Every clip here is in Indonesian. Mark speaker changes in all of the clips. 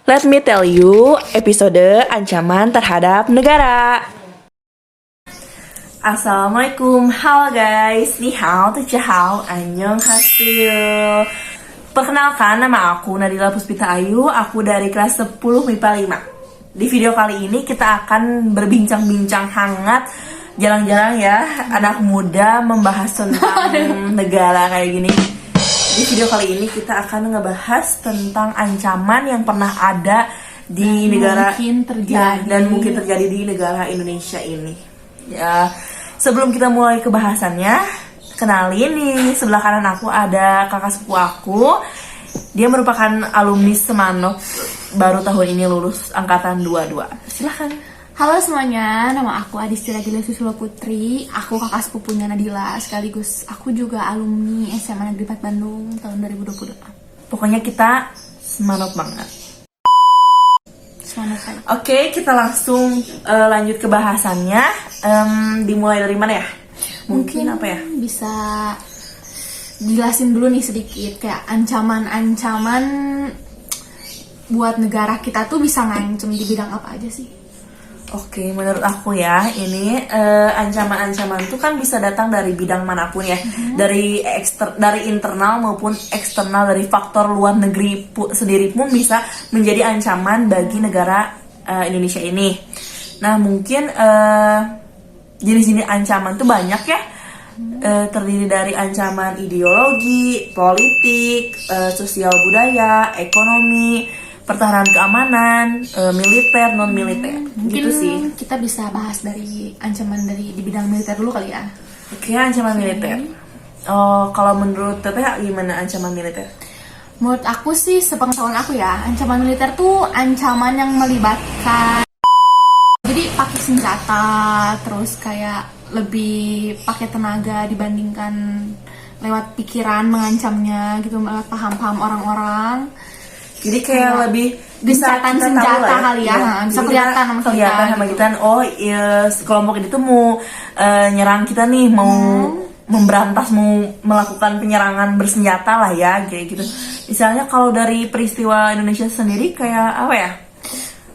Speaker 1: Let me tell you, episode ancaman terhadap negara. Assalamualaikum, halo guys, ni hao, hao, annyeonghaseyo. Perkenalkan, nama aku Nadila Puspita Ayu, aku dari kelas 10 MIPA 5. Di video kali ini kita akan berbincang-bincang hangat, jarang-jarang ya anak muda membahas tentang negara kayak gini. Di video kali ini kita akan ngebahas tentang ancaman yang pernah ada di negara dan mungkin terjadi di negara Indonesia ini. Ya, sebelum kita mulai ke bahasannya, kenalin di sebelah kanan aku ada kakak sepupu aku. Dia merupakan alumni Semanok, baru tahun ini lulus angkatan 22. Silahkan.
Speaker 2: Halo semuanya, nama aku Adistira Gila Susilo Putri. Aku kakak sepupunya Nadila, sekaligus aku juga alumni SMA Negeri 4 Bandung tahun 2022.
Speaker 1: Pokoknya kita Semanok banget.
Speaker 2: Semanok aja.
Speaker 1: Oke, kita langsung lanjut ke bahasannya. Dimulai dari mana ya? Mungkin apa ya?
Speaker 2: Bisa jelasin dulu nih sedikit kayak ancaman-ancaman buat negara kita tuh bisa ngancem di bidang apa aja sih?
Speaker 1: Oke, menurut aku ya, ini ancaman-ancaman itu kan bisa datang dari bidang manapun ya, dari internal maupun eksternal, dari faktor luar negeri sendiri pun bisa menjadi ancaman bagi negara Indonesia ini. Nah, mungkin jenis-jenis ancaman itu banyak ya, terdiri dari ancaman ideologi, politik, sosial budaya, ekonomi, pertahanan keamanan, militer, non militer, gitu sih.
Speaker 2: Kita bisa bahas dari ancaman di bidang militer dulu kali ya.
Speaker 1: Oke, ancaman militer. Oh, kalau menurut Teteh gimana ancaman militer?
Speaker 2: Menurut aku sih, sepengetahuan aku ya, ancaman militer tuh ancaman yang melibatkan, jadi pakai senjata, terus kayak lebih pakai tenaga dibandingkan lewat pikiran mengancamnya gitu, lewat paham-paham orang-orang.
Speaker 1: Jadi kayak lebih bisa kita
Speaker 2: senjata
Speaker 1: tahu lah
Speaker 2: kali ya, bisa kelihatan
Speaker 1: sama kita. Oh iya, kelompok ini tuh mau nyerang kita nih, mau memberantas, mau melakukan penyerangan bersenjata lah ya, kayak gitu. Misalnya kalau dari peristiwa Indonesia sendiri kayak apa ya?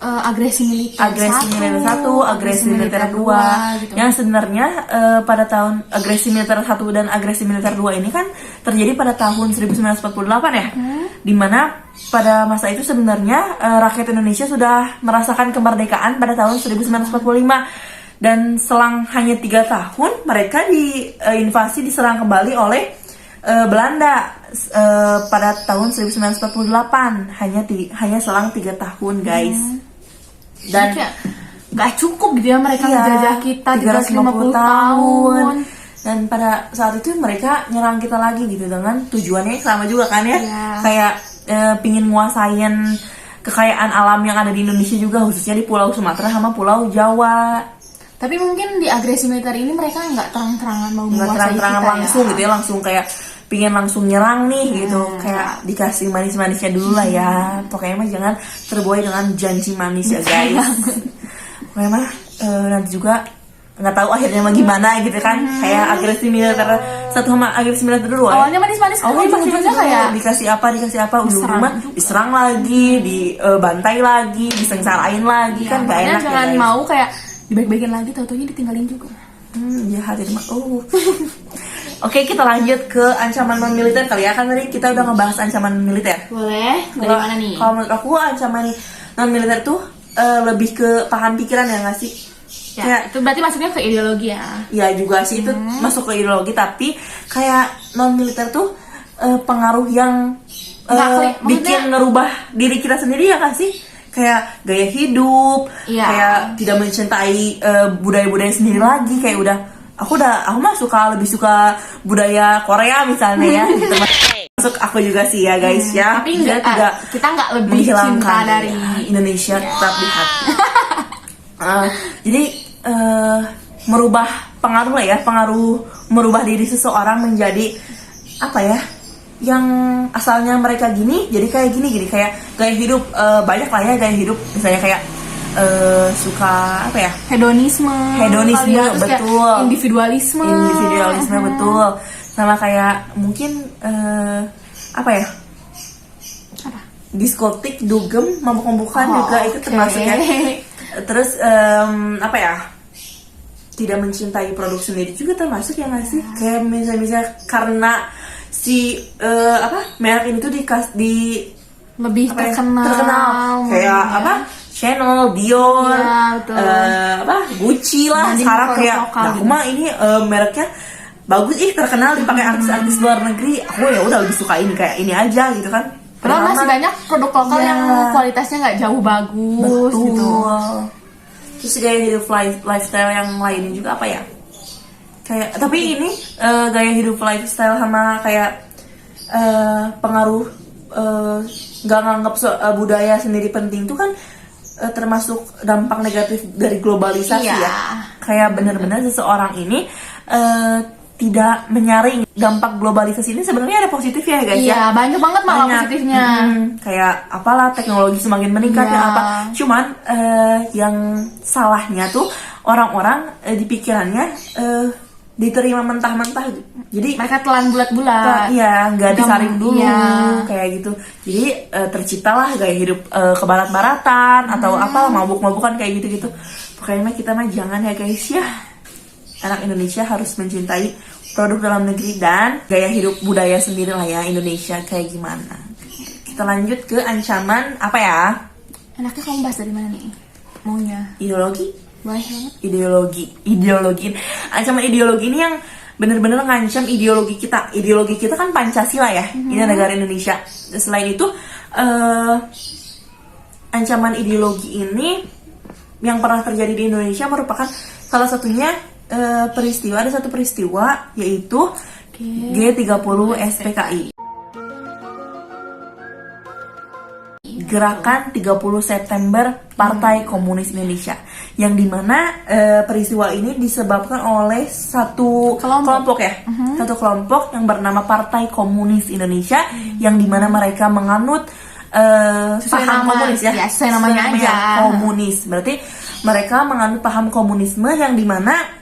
Speaker 2: Agresi militer
Speaker 1: 1, agresi militer 2 gitu. Yang sebenarnya pada tahun agresi militer 1 dan agresi militer 2 ini kan terjadi pada tahun 1948 ya, dimana pada masa itu sebenarnya rakyat Indonesia sudah merasakan kemerdekaan pada tahun 1945, dan selang hanya 3 tahun mereka diinvasi, diserang kembali oleh Belanda pada tahun 1948. Hanya selang 3 tahun guys. Dan
Speaker 2: gak cukup gitu ya mereka menjajah kita 350 tahun.
Speaker 1: Dan pada saat itu mereka nyerang kita lagi gitu, dengan tujuannya sama juga kan ya, kayak pingin nguasain kekayaan alam yang ada di Indonesia juga, khususnya di Pulau Sumatera sama Pulau Jawa.
Speaker 2: Tapi mungkin di agresi militer ini mereka nggak terang-terangan mau menguasai kita
Speaker 1: langsung
Speaker 2: ya.
Speaker 1: Gitu ya, langsung kayak pingin langsung nyerang nih gitu, kayak dikasih manis-manisnya dulu lah ya. Pokoknya mah jangan terbuai dengan janji manis ya guys. Pokoknya mah nanti juga nggak tahu akhirnya mah gimana gitu kan. Kayak agresi militer 1 sama agresi militer 2.
Speaker 2: Awalnya manis-manis, ujung-ujungnya kayak
Speaker 1: dikasih apa ujung-ujungnya diserang lagi, dibantai lagi, disengsarain lagi, kan gak enak.
Speaker 2: Jangan ya, mau kayak dibaik-baikin lagi, tau-taunya ditinggalin juga.
Speaker 1: Jahat ini mah. Oke, kita lanjut ke ancaman non militer kali ya, kan tadi kita udah ngebahas ancaman militer.
Speaker 2: Boleh, dari mana nih?
Speaker 1: Kalau menurut aku ancaman non militer tuh lebih ke paham pikiran ya nggak sih?
Speaker 2: Ya, kayak, itu berarti masuknya ke ideologi ya?
Speaker 1: Ya juga sih, itu masuk ke ideologi, tapi kayak non militer tuh pengaruh yang bikin ngerubah diri kita sendiri ya nggak sih? Kayak gaya hidup, kayak tidak mencintai budaya-budaya sendiri lagi, kayak aku mah lebih suka budaya Korea misalnya ya gitu. Masuk aku juga sih ya guys ya.
Speaker 2: Tapi kita nggak lebih cinta dari
Speaker 1: Indonesia tetap di hati. Jadi merubah pengaruh lah ya, merubah diri seseorang menjadi apa ya, yang asalnya mereka gini jadi kayak gini kayak gaya hidup, banyak lah ya gaya hidup, misalnya kayak suka apa ya,
Speaker 2: hedonisme
Speaker 1: betul,
Speaker 2: individualisme
Speaker 1: betul, sama kayak mungkin apa ya, diskotik, dugem, mabuk-mabukan juga itu termasuk ya. Terus apa ya? Tidak mencintai produk sendiri juga termasuk ya nggak sih? Kayak misalnya karena si merek ini tuh
Speaker 2: lebih
Speaker 1: apa ya,
Speaker 2: terkenal
Speaker 1: kayak
Speaker 2: ya.
Speaker 1: apa? Chanel, Dior,
Speaker 2: Iya, betul.
Speaker 1: Gucci lah.
Speaker 2: Dibanding
Speaker 1: Sekarang
Speaker 2: produk
Speaker 1: kayak,
Speaker 2: lokal
Speaker 1: nah,
Speaker 2: gitu.
Speaker 1: cuma ini mereknya bagus, terkenal dipakai artis-artis luar negeri. Aku ya udah lebih suka ini kayak ini aja gitu kan.
Speaker 2: Padahal masih banyak produk lokal
Speaker 1: Iya.
Speaker 2: yang kualitasnya nggak jauh bagus
Speaker 1: Betul.
Speaker 2: gitu.
Speaker 1: Terus gaya hidup lifestyle yang lainnya juga apa ya? Kayak tapi ini gaya hidup lifestyle sama kayak pengaruh nggak nganggap budaya sendiri penting tuh kan termasuk dampak negatif dari globalisasi
Speaker 2: Iya.
Speaker 1: ya. Kayak benar-benar seseorang ini tidak menyaring dampak globalisasi ini sebenarnya ada positif ya guys
Speaker 2: Iya,
Speaker 1: ya.
Speaker 2: banyak banget malah
Speaker 1: Banyak.
Speaker 2: positifnya.
Speaker 1: Kayak apalah teknologi semakin meningkat
Speaker 2: Iya.
Speaker 1: ya apa. Cuman yang salahnya tuh orang-orang di pikirannya diterima mentah-mentah. Jadi
Speaker 2: Mereka telan bulat-bulat.
Speaker 1: iya nggak disaring dulu
Speaker 2: Iya.
Speaker 1: kayak gitu. Jadi terciptalah gaya hidup kebarat-baratan atau apalah mabuk-mabukan kayak gitu-gitu. Pokoknya kita mah jangan ya guys ya. Anak Indonesia harus mencintai produk dalam negeri dan gaya hidup budaya sendiri lah ya Indonesia kayak gimana. Kita lanjut ke ancaman apa ya?
Speaker 2: Enaknya kamu bahas dari mana nih? Maunya?
Speaker 1: Ideologi.
Speaker 2: Boleh banget.
Speaker 1: Ideologi. Ancaman ideologi ini yang bener-bener ngancam ideologi kita. Ideologi kita kan Pancasila ya. Ini negara Indonesia. Selain itu ancaman ideologi ini yang pernah terjadi di Indonesia merupakan salah satunya ada satu peristiwa yaitu G30 SPKI. Gerakan 30 September Partai Komunis Indonesia, yang dimana peristiwa ini disebabkan oleh satu kelompok ya, satu kelompok yang bernama Partai Komunis Indonesia, yang dimana mereka menganut paham komunis ya,
Speaker 2: sesuai namanya aja.
Speaker 1: Komunis, berarti mereka menganut paham komunisme yang dimana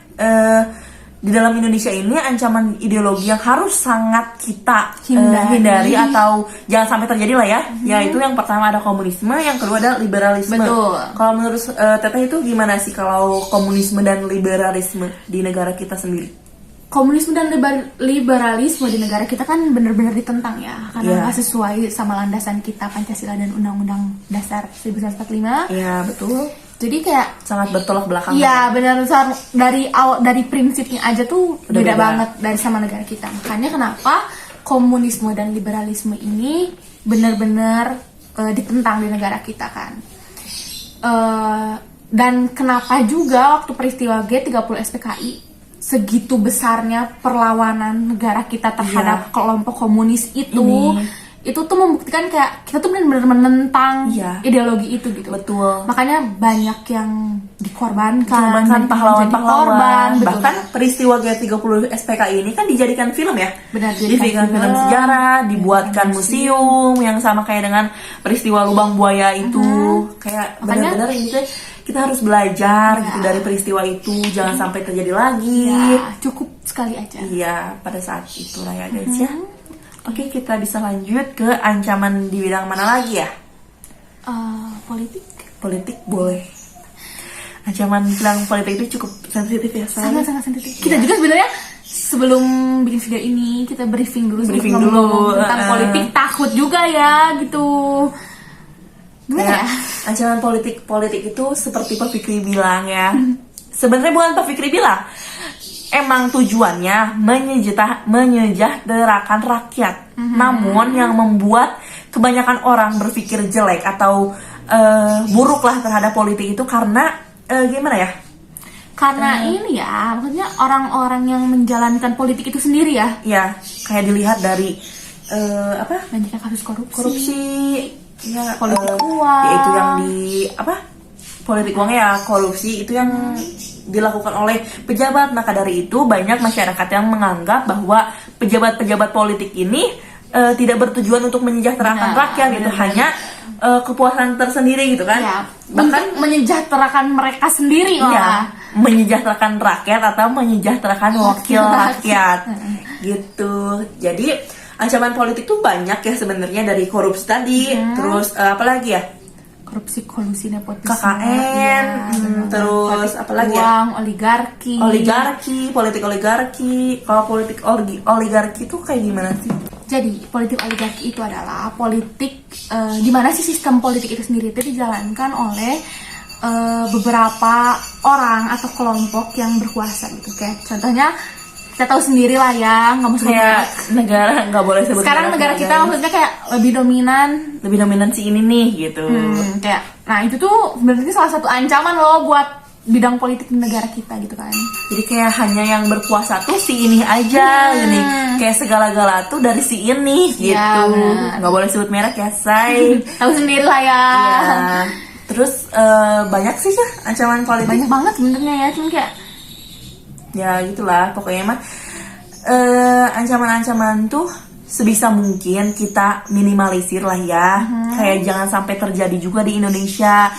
Speaker 1: di dalam Indonesia ini ancaman ideologi yang harus sangat kita hindari atau jangan sampai terjadi lah ya. Yaitu yang pertama ada komunisme, yang kedua ada liberalisme.
Speaker 2: Betul.
Speaker 1: Kalau menurut Teteh itu gimana sih kalau komunisme dan liberalisme di negara kita sendiri?
Speaker 2: Komunisme dan liberalisme di negara kita kan benar-benar ditentang ya, karena nggak sesuai sama landasan kita Pancasila dan Undang-Undang Dasar 1945.
Speaker 1: Iya betul.
Speaker 2: Jadi kayak
Speaker 1: Sangat bertolak belakang.
Speaker 2: iya benar, dari prinsipnya aja tuh beda banget dari sama negara kita. Makanya kenapa komunisme dan liberalisme ini benar-benar ditentang di negara kita kan. Dan kenapa juga waktu peristiwa G30 SPKI segitu besarnya perlawanan negara kita terhadap kelompok komunis itu. Itu tuh membuktikan kayak kita tuh benar-benar menentang ideologi itu gitu.
Speaker 1: Betul.
Speaker 2: Makanya banyak yang dikorbankan,
Speaker 1: pahlawan-pahlawan. Bahkan peristiwa G30 SPKI ini kan dijadikan film ya.
Speaker 2: Benar,
Speaker 1: dijadikan film sejarah, dibuatkan museum yang sama kayak dengan peristiwa Lubang Buaya itu. Kayak benar-benar ini tuh kita harus belajar gitu dari peristiwa itu, jangan sampai terjadi lagi.
Speaker 2: Ya, cukup sekali aja.
Speaker 1: Iya, pada saat itulah ya guys ya. Oke, kita bisa lanjut ke ancaman di bidang mana lagi ya? Politik boleh. Ancaman bidang politik itu cukup sensitif ya.
Speaker 2: Sangat-sangat sensitif. Kita juga sebenarnya sebelum bikin video ini kita briefing dulu tentang politik. Takut juga ya gitu. Gimana ya?
Speaker 1: Ancaman politik itu seperti Pak Fikri bilang ya. Sebenarnya bukan Pak Fikri bilang. Emang tujuannya menyejahterakan rakyat. Namun yang membuat kebanyakan orang berpikir jelek atau buruk lah terhadap politik itu karena gimana ya?
Speaker 2: Karena ini ya, maksudnya orang-orang yang menjalankan politik itu sendiri ya.
Speaker 1: Ya, kayak dilihat dari
Speaker 2: banyaknya kasus korupsi
Speaker 1: ya,
Speaker 2: politik uang.
Speaker 1: Yaitu yang politik uang ya, korupsi itu yang dilakukan oleh pejabat. Maka dari itu banyak masyarakat yang menganggap bahwa pejabat-pejabat politik ini tidak bertujuan untuk menyejahterakan rakyat gitu, hanya kepuasan tersendiri gitu kan.
Speaker 2: Ya,
Speaker 1: bahkan
Speaker 2: menyejahterakan mereka sendiri
Speaker 1: ya, menyejahterakan rakyat atau menyejahterakan wakil rakyat gitu. Jadi ancaman politik tuh banyak ya sebenarnya, dari korupsi tadi, terus apa lagi ya?
Speaker 2: Korupsi, kolusi, nepotisme,
Speaker 1: KKN, terus apa lagi ya?
Speaker 2: uang, oligarki,
Speaker 1: politik oligarki. Kalau politik oligarki itu kayak gimana sih?
Speaker 2: Jadi politik oligarki itu adalah politik gimana sih sistem politik itu sendiri itu dijalankan oleh beberapa orang atau kelompok yang berkuasa gitu. Kayak contohnya kita tahu sendiri lah ya, nggak mau
Speaker 1: Kayak negara nggak boleh sebut.
Speaker 2: sekarang negara kita maksudnya kayak lebih dominan
Speaker 1: si ini nih gitu.
Speaker 2: kayak, nah itu tuh berarti salah satu ancaman loh buat bidang politik di negara kita gitu kan.
Speaker 1: Jadi kayak hanya yang berkuasa tuh si ini aja, ini kayak segala-gala tuh dari si ini gitu.
Speaker 2: Ya, benar.
Speaker 1: Nggak boleh sebut merek ya, say.
Speaker 2: Tahu sendiri lah ya.
Speaker 1: Iya. Terus banyak sih ya ancaman politik.
Speaker 2: Banyak banget sebenarnya ya, cuma kayak
Speaker 1: Ya gitulah pokoknya mah, ancaman-ancaman tuh sebisa mungkin kita minimalisir lah ya. Kayak jangan sampai terjadi juga di Indonesia.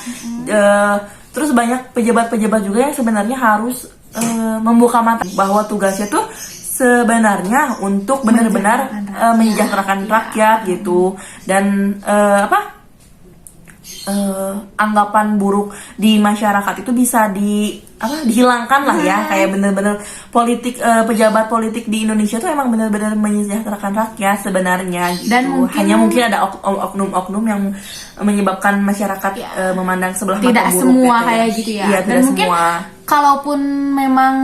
Speaker 1: Terus banyak pejabat-pejabat juga yang sebenarnya harus membuka mata bahwa tugasnya tuh sebenarnya untuk benar-benar menyejahterakan rakyat gitu. Dan anggapan buruk di masyarakat itu bisa dihilangkan lah ya. Kayak bener-bener pejabat politik di Indonesia tuh emang bener-bener menyejahterakan rakyat sebenarnya gitu.
Speaker 2: Dan
Speaker 1: mungkin ada oknum-oknum yang menyebabkan masyarakat memandang sebelah mata buruk.
Speaker 2: tidak semua
Speaker 1: gitu
Speaker 2: kayak gitu ya.
Speaker 1: Iya,
Speaker 2: Dan
Speaker 1: tidak
Speaker 2: mungkin
Speaker 1: semua.
Speaker 2: kalaupun memang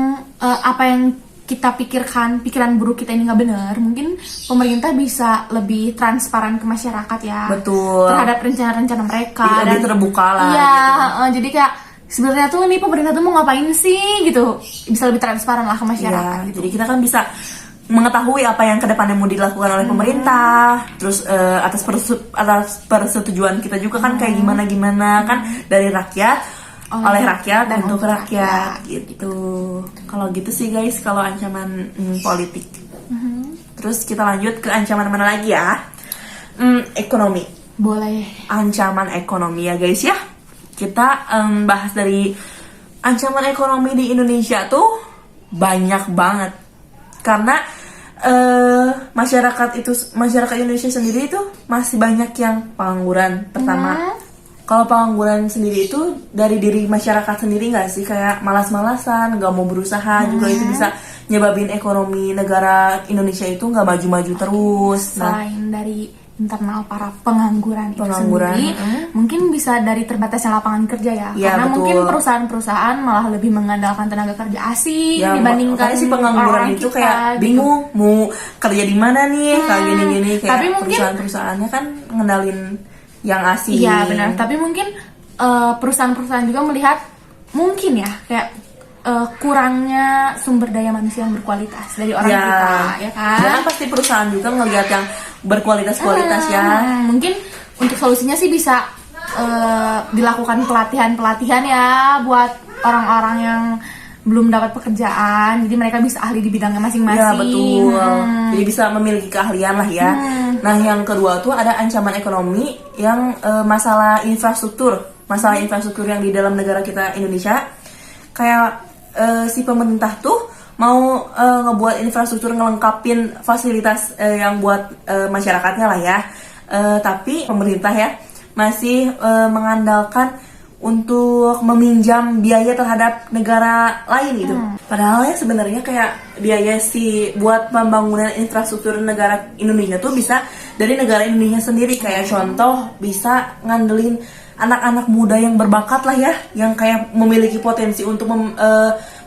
Speaker 2: apa yang kita pikiran buruk kita ini nggak benar, mungkin pemerintah bisa lebih transparan ke masyarakat ya.
Speaker 1: Betul.
Speaker 2: Terhadap rencana-rencana mereka.
Speaker 1: Jadi lebih terbuka lah.
Speaker 2: Iya,
Speaker 1: gitu.
Speaker 2: jadi kayak sebenarnya tuh ini pemerintah tuh mau ngapain sih gitu, bisa lebih transparan lah ke masyarakat.
Speaker 1: Iya, jadi kita kan bisa mengetahui apa yang kedepannya mau dilakukan oleh pemerintah, terus atas persetujuan kita juga kan kayak gimana kan dari rakyat, oleh rakyat dan untuk rakyat gitu. Kalau gitu sih guys, kalau ancaman politik. Terus kita lanjut ke ancaman mana lagi ya? Ekonomi.
Speaker 2: Boleh.
Speaker 1: Ancaman ekonomi ya guys ya. Kita bahas dari ancaman ekonomi di Indonesia tuh banyak banget. Karena masyarakat Indonesia sendiri itu masih banyak yang pengangguran. Pertama, kalau pengangguran sendiri itu dari diri masyarakat sendiri nggak sih, kayak malas-malasan, nggak mau berusaha juga itu bisa nyebabin ekonomi negara Indonesia itu nggak maju-maju terus.
Speaker 2: Selain dari internal para pengangguran itu sendiri, mungkin bisa dari terbatasnya lapangan kerja ya.
Speaker 1: Ya,
Speaker 2: karena
Speaker 1: betul.
Speaker 2: mungkin perusahaan-perusahaan malah lebih mengandalkan tenaga kerja asing
Speaker 1: Ya,
Speaker 2: dibandingkan
Speaker 1: si pengangguran
Speaker 2: orang
Speaker 1: itu
Speaker 2: kita,
Speaker 1: kayak
Speaker 2: gitu.
Speaker 1: bingung mau kerja di mana nih, kayak gini-gini, kayak
Speaker 2: Tapi mungkin-
Speaker 1: perusahaan-perusahaannya kan ngendalin yang asing.
Speaker 2: Iya benar, tapi mungkin perusahaan-perusahaan juga melihat mungkin ya kayak kurangnya sumber daya manusia yang berkualitas dari orang kita, ya kan?
Speaker 1: Ya kan pasti perusahaan juga ngelihat yang berkualitas ya.
Speaker 2: Mungkin untuk solusinya sih bisa dilakukan pelatihan ya buat orang-orang yang belum dapat pekerjaan, jadi mereka bisa ahli di bidangnya masing-masing.
Speaker 1: Ya betul. Jadi bisa memiliki keahlian lah ya. Nah yang kedua tuh ada ancaman ekonomi yang masalah infrastruktur yang di dalam negara kita Indonesia. Kayak si pemerintah tuh mau ngebuat infrastruktur, ngelengkapin fasilitas yang buat masyarakatnya lah ya. Tapi pemerintah ya masih mengandalkan untuk meminjam biaya terhadap negara lain gitu. Padahal ya sebenarnya kayak biaya buat pembangunan infrastruktur negara Indonesia tuh bisa dari negara Indonesia sendiri. Kayak contoh bisa ngandelin anak-anak muda yang berbakat lah ya, yang kayak memiliki potensi untuk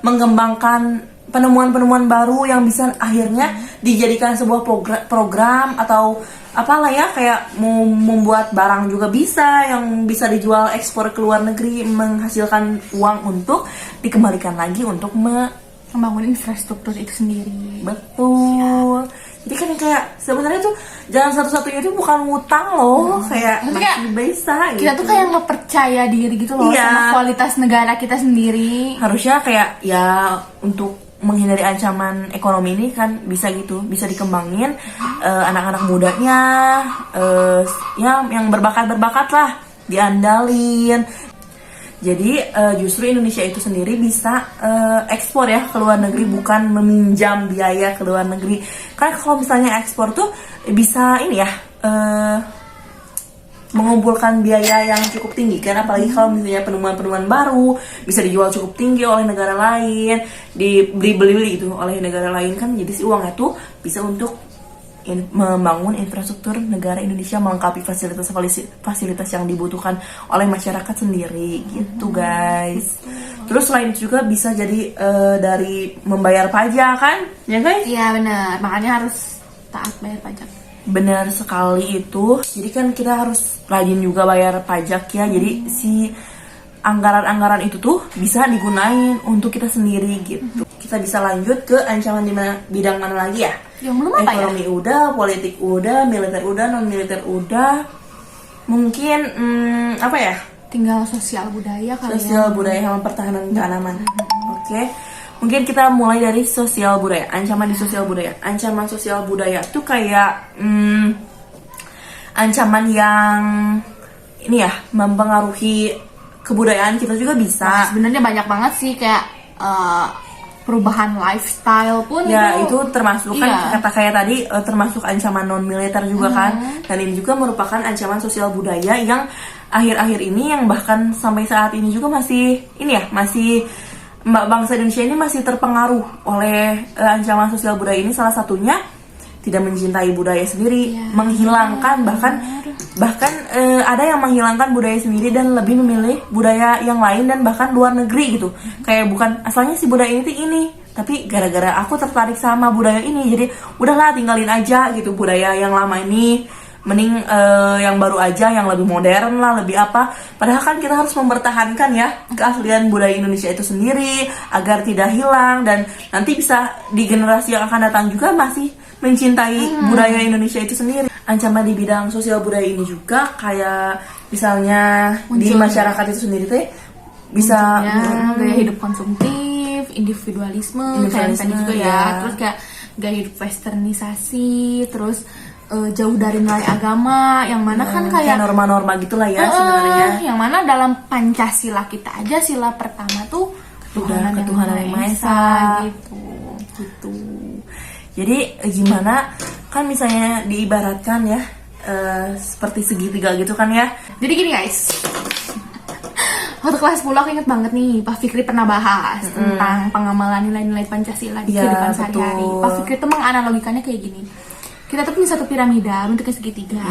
Speaker 1: mengembangkan penemuan-penemuan baru yang bisa akhirnya dijadikan sebuah program atau apalah ya, kayak mau membuat barang juga bisa yang bisa dijual ekspor ke luar negeri, menghasilkan uang untuk dikembalikan lagi untuk
Speaker 2: membangun infrastruktur itu sendiri.
Speaker 1: Betul. Jadi kan kayak sebenarnya tuh jalan satu-satunya itu bukan ngutang loh, kayak
Speaker 2: Maksudnya
Speaker 1: masih bisa gitu.
Speaker 2: Kita tuh kayak nggak percaya diri gitu loh sama kualitas negara kita sendiri.
Speaker 1: Harusnya kayak ya untuk menghindari ancaman ekonomi ini kan bisa gitu, bisa dikembangin anak-anak mudanya, ya yang berbakat lah diandalin. Jadi justru Indonesia itu sendiri bisa ekspor ya ke luar negeri, bukan meminjam biaya ke luar negeri. Karena kalau misalnya ekspor tuh bisa ini ya mengumpulkan biaya yang cukup tinggi kan, apalagi kalau misalnya penemuan-penemuan baru bisa dijual cukup tinggi oleh negara lain, dibeli-beli gitu oleh negara lain kan. Jadi si uangnya tuh bisa untuk membangun infrastruktur negara Indonesia, melengkapi fasilitas yang dibutuhkan oleh masyarakat sendiri gitu guys. Terus selain itu juga bisa jadi dari membayar pajak kan ya guys?
Speaker 2: Iya benar, makanya harus taat bayar pajak.
Speaker 1: Benar sekali itu. Jadi kan kita harus rajin juga bayar pajak ya. Jadi si anggaran-anggaran itu tuh bisa digunain untuk kita sendiri gitu. Kita bisa lanjut ke ancaman di bidang mana lagi ya?
Speaker 2: Yang belum apa ya?
Speaker 1: Ekonomi udah, politik udah, militer udah, non militer udah. Mungkin apa ya?
Speaker 2: Tinggal sosial budaya kali ya.
Speaker 1: Sosial budaya sama pertahanan keamanan. Oke. Mungkin kita mulai dari sosial budaya. Ancaman di sosial budaya. Ancaman sosial budaya tuh kayak ancaman yang ini ya, mempengaruhi kebudayaan kita juga bisa.
Speaker 2: Nah, sebenarnya banyak banget sih kayak perubahan lifestyle pun
Speaker 1: ya itu termasuk kan
Speaker 2: iya.
Speaker 1: kata kayak tadi termasuk ancaman non militer juga kan, dan ini juga merupakan ancaman sosial budaya yang akhir-akhir ini yang bahkan sampai saat ini juga masih ini ya, masih bangsa Indonesia ini masih terpengaruh oleh ancaman sosial budaya ini. Salah satunya tidak mencintai budaya sendiri, menghilangkan bahkan ada yang menghilangkan budaya sendiri dan lebih memilih budaya yang lain dan bahkan luar negeri gitu. Kayak bukan asalnya si budaya ini, tapi gara-gara aku tertarik sama budaya ini, jadi udahlah tinggalin aja gitu budaya yang lama ini, mending yang baru aja, yang lebih modern lah, lebih apa. Padahal kan kita harus mempertahankan ya keaslian budaya Indonesia itu sendiri agar tidak hilang, dan nanti bisa di generasi yang akan datang juga masih mencintai budaya Indonesia itu sendiri. Ancaman di bidang sosial budaya ini juga kayak misalnya di masyarakat itu sendiri teh bisa
Speaker 2: gaya hidup konsumtif, individualisme kayak tadi juga ya. Terus kayak gaya hidup westernisasi, terus jauh dari nilai agama, yang mana kan kayak
Speaker 1: norma-norma gitulah ya sebenarnya.
Speaker 2: Yang mana dalam Pancasila kita aja sila pertama tuh
Speaker 1: ketuhanan yang Maha Esa gitu. Jadi gimana kan misalnya diibaratkan ya seperti segitiga gitu kan ya.
Speaker 2: Jadi gini guys, waktu kelas 10 aku inget banget nih Pak Fikri pernah bahas tentang pengamalan nilai-nilai Pancasila di kehidupan sehari-hari. Pak Fikri tuh menganalogikannya kayak gini. Kita tuh punya satu piramida bentuknya segitiga,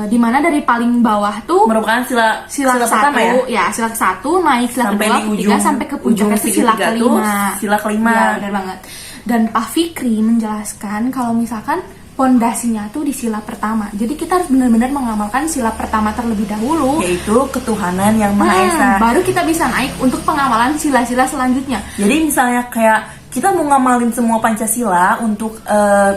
Speaker 2: di mana dari paling bawah tuh
Speaker 1: merupakan sila
Speaker 2: pertama
Speaker 1: satu,
Speaker 2: ya sila ke-1, naik sila kedua, ketiga sampai ke puncaknya sila kelima.
Speaker 1: Sila kelima.
Speaker 2: Ya, benar banget. Dan Pak Fikri menjelaskan kalau misalkan pondasinya tuh di sila pertama. Jadi kita harus benar-benar mengamalkan sila pertama terlebih dahulu,
Speaker 1: yaitu ketuhanan yang Maha Esa.
Speaker 2: Baru kita bisa naik untuk pengamalan sila-sila selanjutnya.
Speaker 1: Jadi misalnya kayak kita mau ngamalin semua Pancasila untuk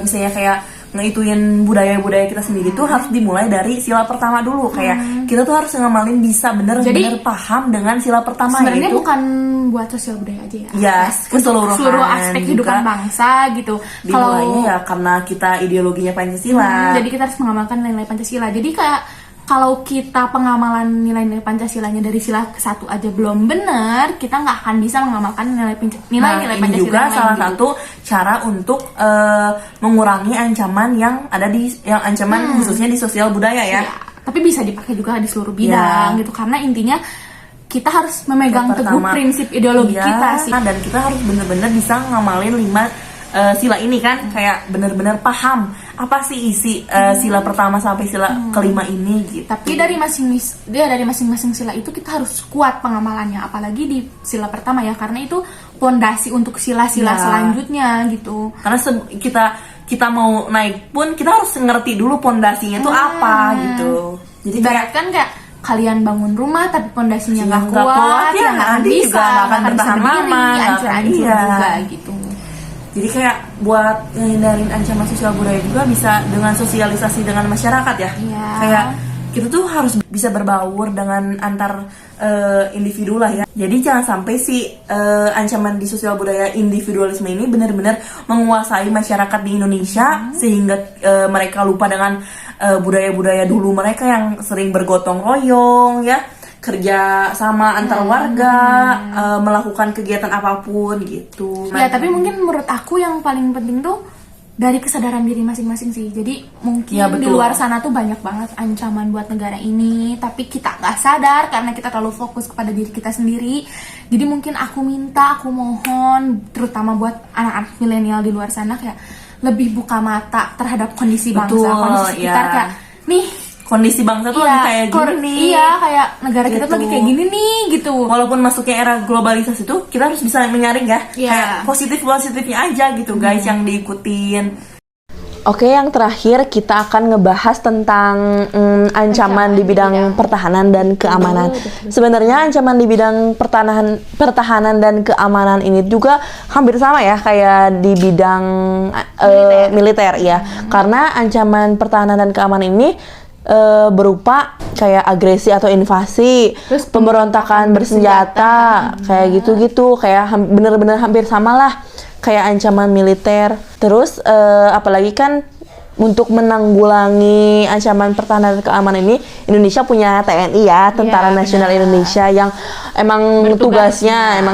Speaker 1: misalnya kayak ngituin budaya-budaya kita sendiri tuh harus dimulai dari sila pertama dulu. Kayak kita tuh harus ngamalin bisa bener-bener paham dengan sila pertama.
Speaker 2: Sebenarnya
Speaker 1: yaitu
Speaker 2: bukan buat sosial budaya aja ya.
Speaker 1: Yes,
Speaker 2: seluruh aspek kehidupan bangsa gitu.
Speaker 1: Dimulainya ya karena kita ideologinya Pancasila.
Speaker 2: Jadi kita harus mengamalkan nilai Pancasila. Jadi kayak kalau kita pengamalan nilai-nilai Pancasilanya dari sila ke-1 aja belum benar, kita nggak akan bisa mengamalkan nilai-nilai Pancasila.
Speaker 1: Ini juga salah satu cara untuk mengurangi ancaman yang ada khususnya di sosial budaya ya.
Speaker 2: Tapi bisa dipakai juga di seluruh bidang gitu, karena intinya kita harus memegang teguh prinsip ideologi kita sih.
Speaker 1: Dan kita harus benar-benar bisa ngamalin 5 sila ini kan, kayak benar-benar paham apa sih isi sila pertama sampai sila kelima ini gitu.
Speaker 2: Tapi dari masing-masing sila itu kita harus kuat pengamalannya, apalagi di sila pertama ya, karena itu pondasi untuk sila-sila selanjutnya gitu.
Speaker 1: Karena kita mau naik pun kita harus ngerti dulu pondasinya itu apa gitu. Jadi
Speaker 2: kan kayak kalian bangun rumah tapi pondasinya nggak kuat, ya nanti
Speaker 1: juga nggak akan bertahan lama,
Speaker 2: hancur-hancur juga gitu.
Speaker 1: Jadi kayak buat ngehindarin ancaman sosial budaya juga bisa dengan sosialisasi dengan masyarakat ya. Kayak kita tuh harus bisa berbaur dengan antar individu lah ya. Jadi jangan sampai si ancaman di sosial budaya individualisme ini benar-benar menguasai masyarakat di Indonesia sehingga mereka lupa dengan budaya-budaya dulu mereka yang sering bergotong royong ya. kerja sama antar warga, melakukan kegiatan apapun gitu.
Speaker 2: Ya, tapi mungkin menurut aku yang paling penting tuh dari kesadaran diri masing-masing sih. Jadi mungkin
Speaker 1: Ya,
Speaker 2: di
Speaker 1: betul.
Speaker 2: luar sana tuh banyak banget ancaman buat negara ini, tapi kita nggak sadar karena kita terlalu fokus kepada diri kita sendiri. Jadi mungkin aku mohon, terutama buat anak-anak milenial di luar sana, kayak lebih buka mata terhadap kondisi bangsa,
Speaker 1: Betul,
Speaker 2: kondisi sekitar,
Speaker 1: ya.
Speaker 2: kayak nih.
Speaker 1: Kondisi bangsa tuh lagi kayak gini nih.
Speaker 2: Iya, kayak negara kita tuh
Speaker 1: Gitu.
Speaker 2: lagi kayak gini nih, gitu.
Speaker 1: Walaupun masuknya era globalisasi tuh, kita harus bisa menyaring ya.
Speaker 2: Iya.
Speaker 1: Kayak positif-positifnya aja gitu guys yang diikutin.
Speaker 3: Oke, yang terakhir kita akan ngebahas tentang ancaman di bidang pertahanan dan keamanan. Sebenarnya ancaman di bidang pertahanan dan keamanan ini juga hampir sama ya kayak di bidang militer ya. Karena ancaman pertahanan dan keamanan ini berupa kayak agresi atau invasi,
Speaker 2: Terus
Speaker 3: pemberontakan bersenjata, kayak gitu-gitu, kayak bener-bener hampir sama lah kayak ancaman militer. Terus apalagi kan untuk menanggulangi ancaman pertahanan dan keamanan ini, Indonesia punya TNI ya, Tentara
Speaker 2: Iya,
Speaker 3: Nasional
Speaker 2: benar.
Speaker 3: Indonesia yang emang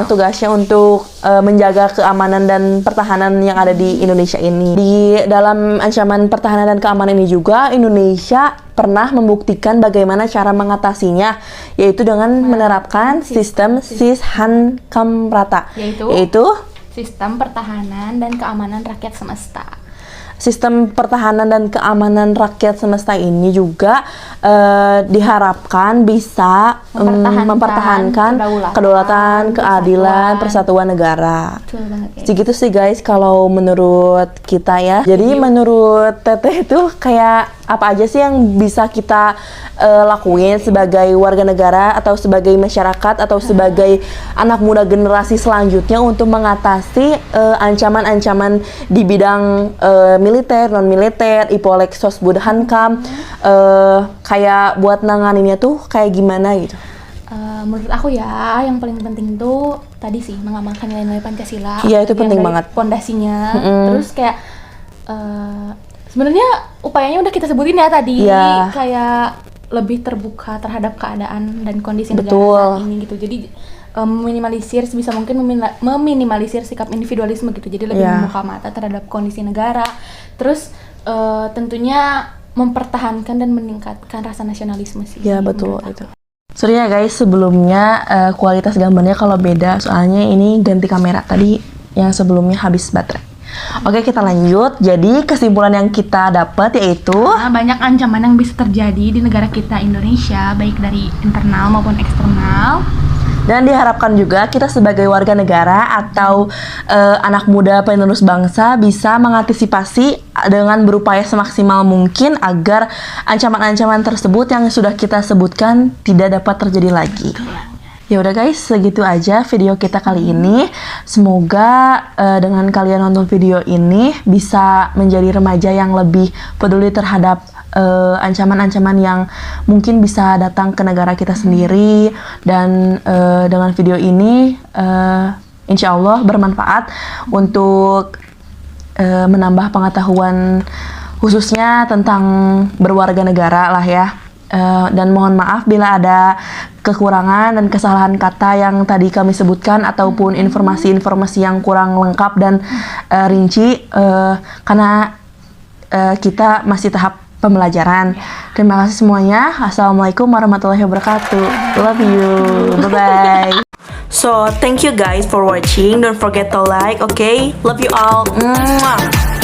Speaker 3: tugasnya untuk menjaga keamanan dan pertahanan yang ada di Indonesia ini. Di dalam ancaman pertahanan dan keamanan ini juga Indonesia pernah membuktikan bagaimana cara mengatasinya, yaitu dengan menerapkan sistem Sishankamrata, yaitu
Speaker 2: Sistem pertahanan dan keamanan rakyat semesta.
Speaker 3: sistem pertahanan dan keamanan rakyat semesta ini juga diharapkan bisa mempertahankan kedaulatan, keadilan, persatuan negara.
Speaker 2: Betul banget ya.
Speaker 3: Segitu sih guys kalau menurut kita ya. Jadi menurut Teteh itu kayak apa aja sih yang bisa kita lakuin sebagai warga negara atau sebagai masyarakat atau sebagai anak muda generasi selanjutnya untuk mengatasi ancaman-ancaman di bidang militer, non militer, Ipolek Sosbudhankam, kayak buat nanganinnya tuh kayak gimana gitu.
Speaker 2: Menurut aku ya, yang paling penting tuh tadi sih mengamalkan nilai-nilai Pancasila.
Speaker 3: Iya, itu
Speaker 2: yang
Speaker 3: penting
Speaker 2: dari
Speaker 3: banget.
Speaker 2: Pondasinya. Terus kayak sebenarnya upayanya udah kita sebutin ya tadi.
Speaker 3: Iya.
Speaker 2: Kayak lebih terbuka terhadap keadaan dan kondisi negara
Speaker 3: Betul.
Speaker 2: saat ini gitu. Jadi meminimalisir sebisa mungkin meminimalisir sikap individualisme gitu. Jadi lebih
Speaker 3: Iya.
Speaker 2: membuka mata terhadap kondisi negara. Terus tentunya mempertahankan dan meningkatkan rasa nasionalisme sih.
Speaker 3: Ya betul
Speaker 2: menurut
Speaker 3: itu. Sorry ya guys, sebelumnya kualitas gambarnya kalau beda, soalnya ini ganti kamera tadi yang sebelumnya habis baterai. Oke, kita lanjut. Jadi kesimpulan yang kita dapat yaitu
Speaker 2: Banyak ancaman yang bisa terjadi di negara kita Indonesia, baik dari internal maupun eksternal.
Speaker 3: dan diharapkan juga kita sebagai warga negara atau anak muda penerus bangsa bisa mengantisipasi dengan berupaya semaksimal mungkin agar ancaman-ancaman tersebut yang sudah kita sebutkan tidak dapat terjadi lagi. Ya udah guys, segitu aja video kita kali ini. Semoga dengan kalian nonton video ini bisa menjadi remaja yang lebih peduli terhadap ancaman-ancaman yang mungkin bisa datang ke negara kita sendiri. Dan dengan video ini insya Allah bermanfaat untuk menambah pengetahuan khususnya tentang berwarga negara lah ya. Dan mohon maaf bila ada kekurangan dan kesalahan kata yang tadi kami sebutkan ataupun informasi-informasi yang kurang lengkap dan rinci karena kita masih tahap pembelajaran. Terima kasih semuanya. Assalamualaikum warahmatullahi wabarakatuh. Love you. Bye-bye.
Speaker 1: So, thank you guys for watching. Don't forget to like, okay? Love you all. Mwah.